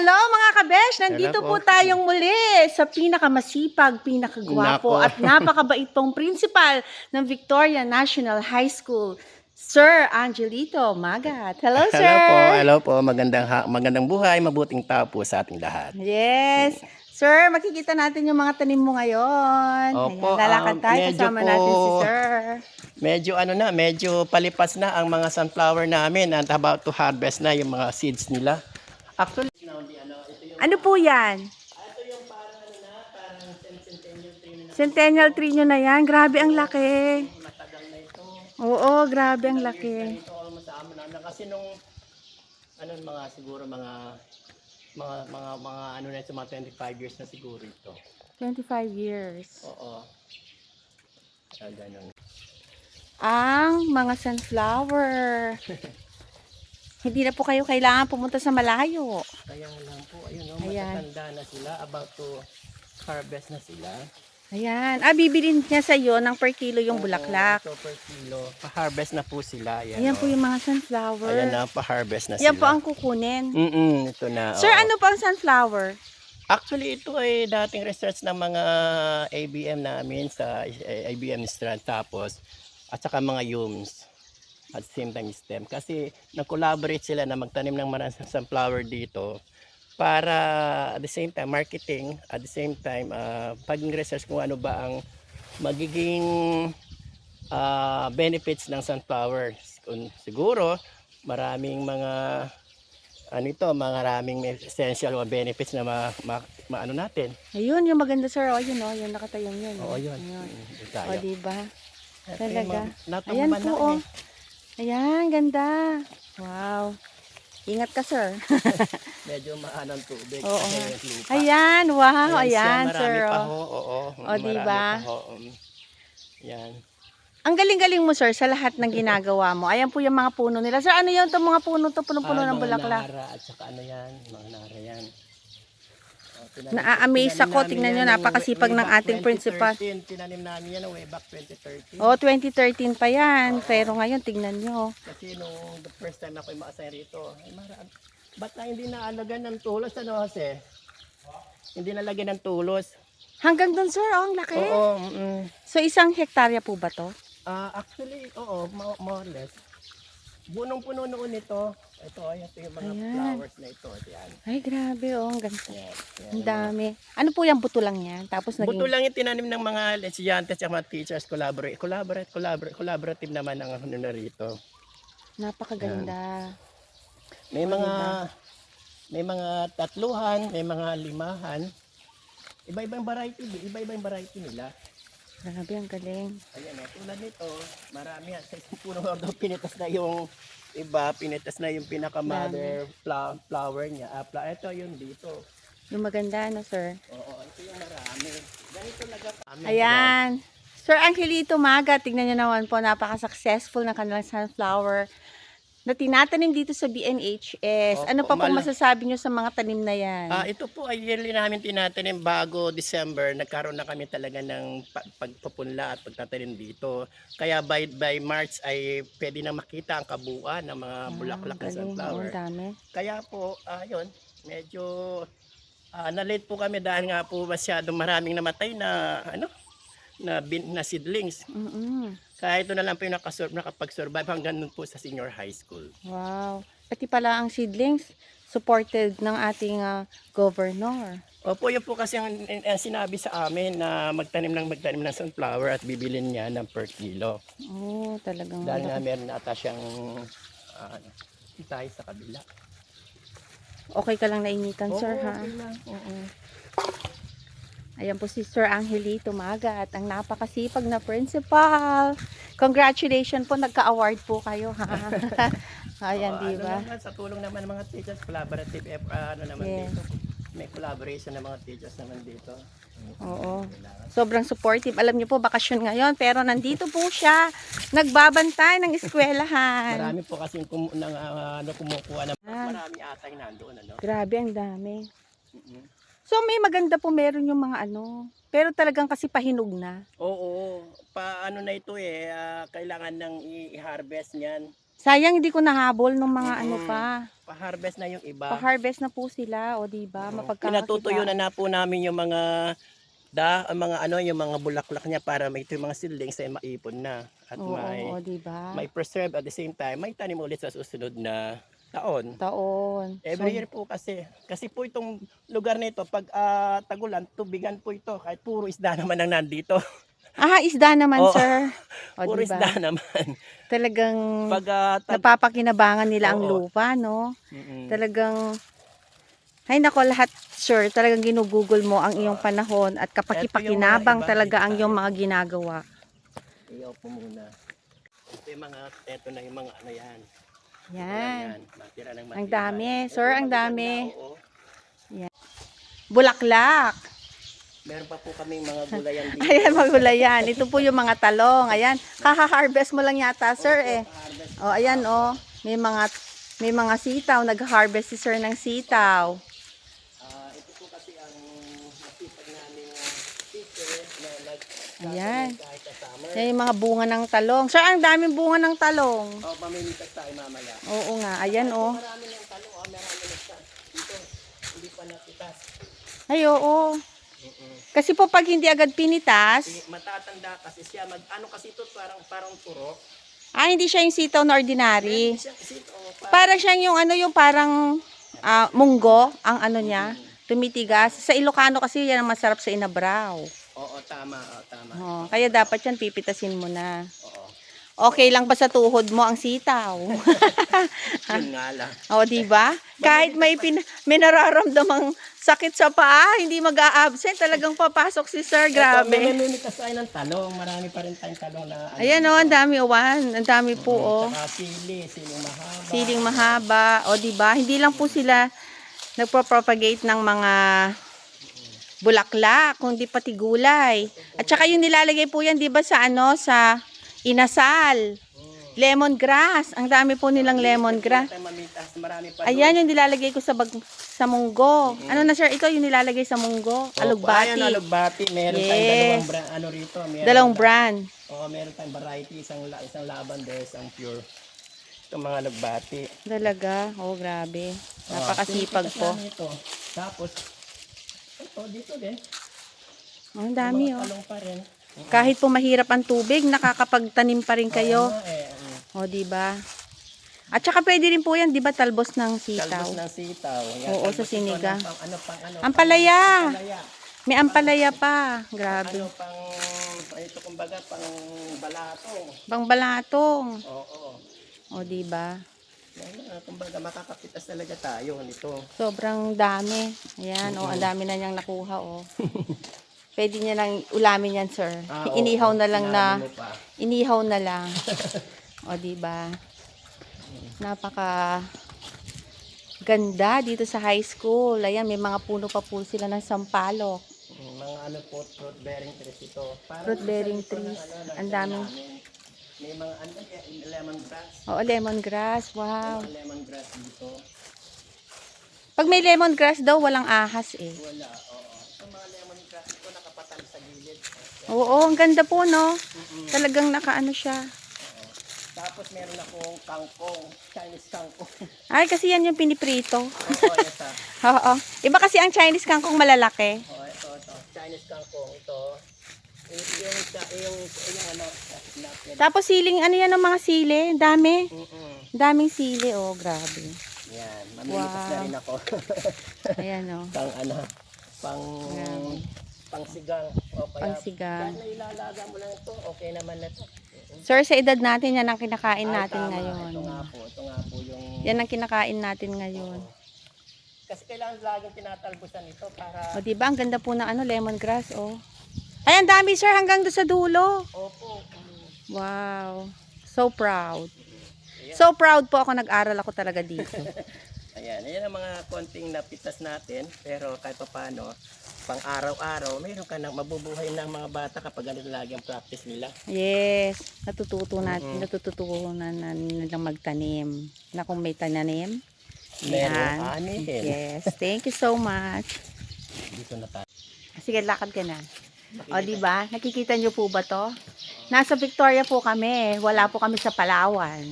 hello mga kabesh! Nandito Hello po po. tayong muli sa pinakamasipag, pinakagwapo Nako. at napakabait pong principal ng Victoria National High School, Sir Angelito Magat. Hello, sir! Hello po. Magandang buhay, mabuting tao po sa ating lahat. Yes! Sir, makikita natin yung mga tanim mo ngayon. Ayan, Opo, lalakad tayo, medyo kasama po, natin si sir. medyo palipas na ang mga sunflower namin and about to harvest na yung mga seeds nila. Actually, Ano po yan? ito yung parang centennial tree na Centennial tree nyo na yan. Grabe ang laki. matagal na ito. Oo, grabe ang laki. Ito almost sa amin na kasi nung mga siguro mga ano na ito, mga 25 years na siguro ito. 25 years. Oo. Ganun. Ang mga sunflower. Hindi na po kayo kailangan pumunta sa malayo. Kaya lang po, ayun, Ayan. matatanda na sila, about to harvest na sila. Ayan. Bibilin niya sa iyo ng per kilo yung bulaklak. Ito per kilo. Pa-harvest na po sila. Ayan po yung mga sunflower. Ayan na, pa-harvest na Yan sila. po ang kukunin. Ito na. Sir, oo. ano po ang sunflower? Actually, ito ay dating research ng mga ABM namin sa ABM Strand tapos at saka mga UMS at same time STEM kasi nag-collaborate sila na magtanim ng maraming sunflower dito para at the same time marketing, at the same time pag-research kung ano ba ang magiging benefits ng sunflower. Siguro maraming mga maraming essential benefits na maano natin. Ayun, yung maganda sir. O, yun o. Yung nakatayong yun. Oo, yun. O, diba? Talaga. Natumba Ayan na po o. Ayan, ganda. Wow. Ingat ka sir. Medyo maanang tubig. Oo. Kasi lupa. Ayan, wow. Ayan, siya, sir. marami pa O. ho. Oo. O, diba? Marami pa ho. Yan. Ang galing-galing mo sir sa lahat ng ginagawa mo. Ayan po yung mga puno nila. Sir, ano yun itong mga puno to? Puno-puno ng Mga bulaklak. nara at saka ano yan. Mga nara yan. Na-amaze ako. Tingnan nyo, napakasipag ng ating principal. Tinanim namin yan way back 2013. Oh, 2013 pa yan. Pero ngayon, tingnan nyo. Kasi nung the first time ako ma-assign rito, ba't na hindi naalagan ng tulos, ano Jose? Hindi nalagyan ng tulos. Hanggang dun sir, oh, ang laki. Oo. So, 1 hektarya po ba to? Actually, oo, more or less. Bunong-puno noon ito. Ito yung mga flowers na ito. Yan. Ay, grabe, oh, ang ganda. Yan. Ang dami. Ano po yung buto lang yan? Tapos Buto naging... lang yung tinanim ng mga estudyantes at mga teachers. Collaborative naman ang ano na rito. Napakaganda. May mga tatluhan, may mga limahan. Iba-ibang variety nila. Grabe, ang galing. Ayan o, tulad nito, marami yan. Sa isang puno ordo, pinitas na yung iba, pinitas na yung pinaka-mother flower niya. Ito yung dito. Yung maganda, no, sir? Oo, ito yung marami. Ganito nagkakami. Ayan. Sir Angelito Maga, tignan nyo naman po, napaka-successful ng kanilang sunflower na tinatanim dito sa BNHS. Ano pa pong masasabi nyo sa mga tanim na yan? Ito po ay yearly namin tinatanim bago December. Nagkaroon na kami talaga ng pagpupunla at pagtatanim dito. Kaya by March ay pwede na makita ang kabuuan ng mga bulaklak ng sunflower. Dami. Kaya po, yun, medyo na-late po kami dahil nga po masyadong maraming namatay na na seedlings. Kaya ito na lang po yung nakapag-survive hanggang nun po sa senior high school. Wow. Pati pala ang seedlings, supported ng ating governor. Opo, yun po kasi ang sinabi sa amin na magtanim ng sunflower at bibilin niya ng per kilo. Oh, talagang. Dahil nga meron ata siyang tayo sa kabila. Okay ka lang nainitan, sir, ha? Okay lang. Oo. Ayan po si Sir Angelito Maga at ang napakasipag na principal. Congratulations po, nagka-award po kayo, ha? Ayan, diba? Sa tulong naman ng mga teachers, collaborative dito. May collaboration ng mga teachers naman dito. Oo. Sobrang supportive. Alam niyo po, bakasyon ngayon, pero nandito po siya, nagbabantay ng eskwelahan. Marami po kasi kumukuha ng marami atay nandoon. Grabe, ang dami. So may maganda po meron yung mga pero talagang kasi pahinog na. Oo, na ito kailangan nang i-harvest niyan. Sayang hindi ko nahabol nung mga ano pa. Pa-harvest na yung iba. Pa-harvest na po sila, o di ba? Pinatutuyo na po namin yung mga yung mga bulaklak niya para may ito yung mga seedlings ay maipon na at Oo, o di ba? may preserve at the same time may tanim ulit sa susunod na taon. Taon. Every year po kasi po itong lugar nito pag tagulan tubigan po ito kahit puro isda naman ang nandito. Isda naman, Oo. sir. O Puro di ba? isda naman. Talagang Pag napapakinabangan nila ang Oo. lupa, no? Mm-mm. Talagang, ay nako, lahat, sir, talagang ginugugol mo ang iyong panahon at kapakipakinabang Ito yung mga talaga iba, ang iyong mga ginagawa. Iyaw po muna. Ito na yung mga ano yan. Yan. Matira ng Ang matira. dami, Ito sir, yung ang magaganda, dami. oo. Bulaklak. Meron pa po kaming mga gulayan dito. Ayan, magulayan. Ito po yung mga talong. Ayan, kaka-harvest mo lang yata, sir, eh. O, ayan, o. May mga sitaw. Nag-harvest si sir ng sitaw. Ito po kasi ang nasipag namin teacher na Ayan. kahit sa summer. Yan yung mga bunga ng talong. Sir, ang daming bunga ng talong. Mamimitas tayo mamaya. Oo nga. Ayan, o. Marami ng talong, marami ng dito. Hindi pa napitas. Ay, oo. Kasi po pag hindi agad pinitas, Matatanda kasi siya ano kasi ito parang turok. hindi siya yung sitaw na ordinary. Siya kasi ito Para siyang yung ano, yung parang munggo, ang ano niya, tumitigas. Sa Ilocano kasi yan ang masarap sa inabraw. Oo, tama. Kaya dapat yan pipitasin mo na. Oo. Okay lang ba sa tuhod mo ang sitaw? Yun nga lang. O, di ba? Kahit may nararamdamang sakit sa paa, hindi mag-a-absent. Talagang papasok si sir. Grabe. Mamimitas tayo ng talong. Marami pa rin tayong talong na Ayan, o, ang dami, Owan. Ang dami po, o. Saka siling mahaba. Siling mahaba. O, di ba? Hindi lang po sila nagpropagate ng mga bulaklak, kundi pati gulay. At saka yung nilalagay po yan, di ba, sa inasal. Lemongrass. Ang dami po nilang lemongrass. Marami pa Ayan yung nilalagay ko sa munggo. Ano na, sir? Ito yung nilalagay sa munggo. Alugbati. Ayan, alugbati. Meron tayong dalawang brand. Ano rito? Dalawang brand. Meron tayong variety. Isang lavender, isang pure. Itong mga alugbati. Talaga? Oh, grabe. Napakasipag po. Ito. Tapos, ito dito din. Ang dami, Mga oh. talong pa rin. Kahit po mahirap ang tubig, nakakapagtanim pa rin kayo. O, di ba? At saka pwede rin po yan, di ba, talbos ng sitaw? Talbos ng sitaw. Oo, sa sinigang. Ano, Ampalaya. ampalaya. May ampalaya pa. Grabe. Ito kumbaga, pang balatong. Bang balatong. Oo. O, di ba? Kumbaga, makakapitas talaga tayo nito. Sobrang dami. Ayan, o, ang dami na niyang nakuha, o. Pwede niya lang ulamin yan, sir. Inihaw na lang na. Inihaw na lang. O, di ba? Napaka ganda dito sa high school. Ayan, may mga puno pa po sila ng sampalok. Mga ano po, fruit bearing trees ito. Fruit bearing trees. Ang daming. May mga lemongrass. Oo, lemongrass. Wow. Mga lemongrass dito. Pag may lemongrass daw, walang ahas eh. Wala, oo. Yung mga lemongrass ito nakapatang sa gilid. Oo, ang ganda po, no? Talagang nakaano siya. Tapos meron akong kangkong, Chinese kangkong. Ay, kasi yan yung piniprito. Oo, ito. Oo. Iba kasi ang Chinese kangkong malalaki. Oo, ito. Chinese kangkong, ito. Yung ano, napkin. Tapos siling, ano yan ang mga sili? Dami. Daming sili, oh, grabe. Yan, mamimitas na rin ako. Ayan, oh. Pang sigang. O kaya, Pangsigang. kahit na ilalaga mo lang ito, okay naman na ito. Sir, sa edad natin, yan ang kinakain Ay, natin tama. ngayon. Ito nga po yung... Yan ang kinakain natin ngayon. Kasi kailangan laging tinatalbusan ito para... O, diba? Ang ganda po ng ano, lemongrass, oh. Ay, ang dami, sir, hanggang doon sa dulo. Opo. Wow. So proud. So proud po ako, nag-aral ako talaga dito. Ayan ang mga konting napitas natin. Pero kahit pa paano, pang araw-araw, mayroon ka nang mabubuhay ng mga bata kapag ganito lagi ang practice nila. Yes. Natututunan na nilang magtanim. Na kung may tananim. Meron Ayan. anihin. Yes. Thank you so much. Dito na tayo. Sige, lakad ka na. O, di ba? Nakikita niyo po ba to? Nasa Victoria po kami. Wala po kami sa Palawan.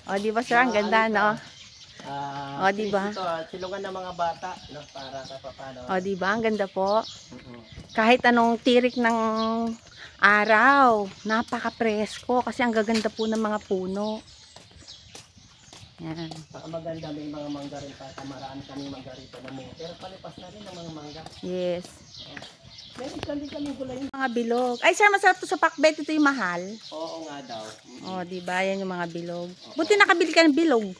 O, di ba, sir? Ang ganda, no? O, diba? Ito, silungan ng mga bata, no, para sa papano. O, di ba? Ang ganda po. Mm-mm. Kahit anong tirik ng araw, napaka-presko kasi ang gaganda po ng mga puno. Yan. Saka maganda, may mga mangga rin pa. Marami kami mangga rito na mo. Pero palipas na rin ang mga mangga. Yes. Meron kami gulay. Mga bilog. Ay, sir, masarap to sa pakbet. Ito yung mahal. Oo nga daw. O, di ba? Yan yung mga bilog. Buti nakabili ka ng bilog.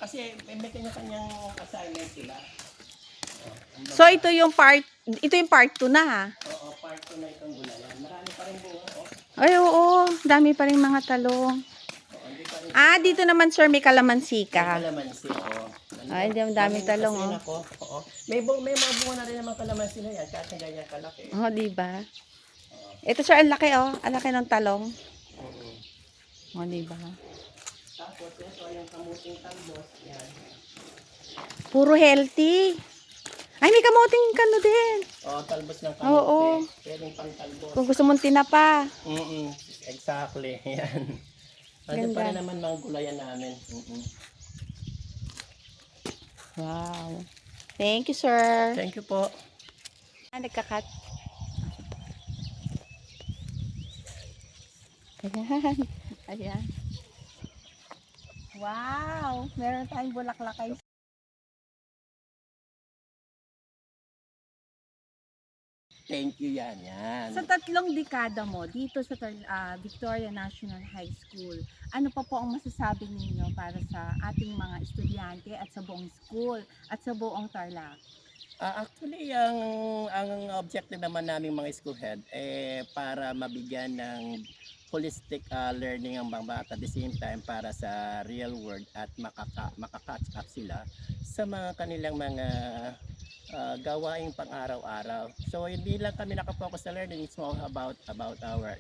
Kasi may kanya-kanyang assignment sila. So, ito yung part 2 na, ha? Oo, part 2 na itong gulayan. Marami pa rin bunga. Ay, oo. Dami pa rin mga talong. Hindi pa rin. Ah, dito naman, sir, may kalamansi ka. Kalamansi, oo. Ay, dami talong, oh. Oo. May mga bunga na rin naman kalamansi na yan. Kahit na ganyan kalaki. Oh, di ba? Ito, sir, ang laki, oh. Ang laki ng talong. Oo. Oh, di ba? Tapos, ito yung kamuting talbos. Yan. Puro healthy. Ay, may kamuting kano din. Oo, talbos ng kamuti. Oo. Pwedeng pang talbos. Kung gusto mong tinapa. Exactly. Yan. Ano pa rin naman mga gulayan namin. Wow. Thank you, sir. Thank you po. Nagkakat. Ayan. Ayan. Wow. Meron tayong bulaklakay. Thank you yan. Yan. Sa 3 dekada mo dito sa Victoria National High School, ano pa po ang masasabi ninyo para sa ating mga estudyante at sa buong school at sa buong Tarlac? Actually, ang objective naman naming mga school head para mabigyan ng holistic learning ang mga bata at the same time para sa real world at makaka-catch up sila sa mga kanilang mga gawaing pang-araw-araw. So hindi lang kami nakafocus sa learning, it's more about our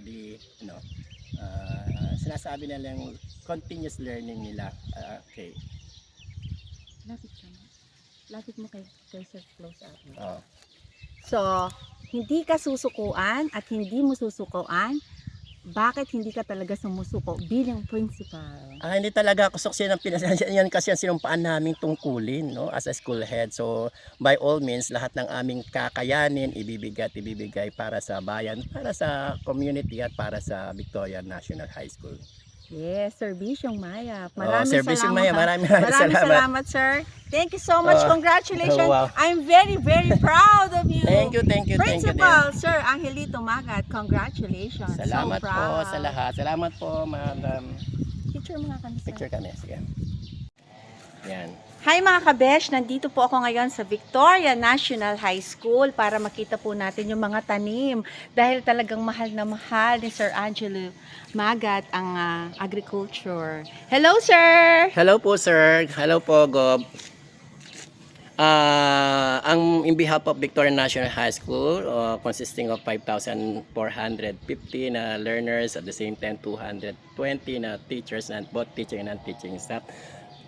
sinasabi nilang continuous learning nila. Okay. Lapit mo kay Sir, close up. Oh. So, hindi ka susukuan at hindi mo susukuan. Bakit hindi ka talaga sumusuko bilang principal? Hindi talaga ako suksi ng pinasensya. Yan kasi ang sinumpaan naming tungkulin, no, as a school head. So, by all means, lahat ng aming kakayanin, ibibigay para sa bayan, para sa community at para sa Victoria National High School. Yes, Servisyong Mayap. Servisyong salamat. Mayap. Maraming Salamat, sir. Thank you so much. Congratulations. Wow. I'm very, very proud of you. Thank you. Principal, Sir Angelito Magat. Congratulations. Salamat so po proud. sa lahat. Salamat po, madam. Picture mga kami, sir. Picture kami. Sige. Yan. Hi mga kabesh, nandito po ako ngayon sa Victoria National High School para makita po natin yung mga tanim dahil talagang mahal na mahal ni Sir Angelo Magat ang agriculture. Hello, sir! Hello po, sir. Hello po, Gob. In behalf of Victoria National High School, consisting of 5,450 na learners, at the same time 220 na teachers, and both teaching and non-teaching staff.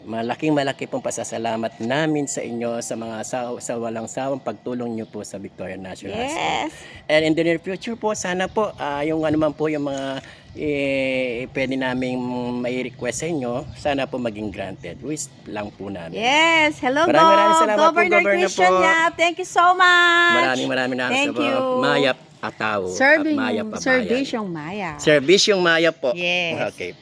Malaki pong pasasalamat namin sa inyo sa mga sa walang sawang pagtulong nyo po sa Victoria National High School. Yes! And in the near future po, sana po yung ano man po yung mga pwede naming may request sa inyo, sana po maging granted. Wish lang po namin. Yes! Hello, Maraming salamat po, Governor Governor Christian po. Yap. Thank you so much! Maraming Thank po. you. Mayap Ataw. At Mayap Abayan. Servisyong Maya. Servisyong Mayap po. Yes. Okay.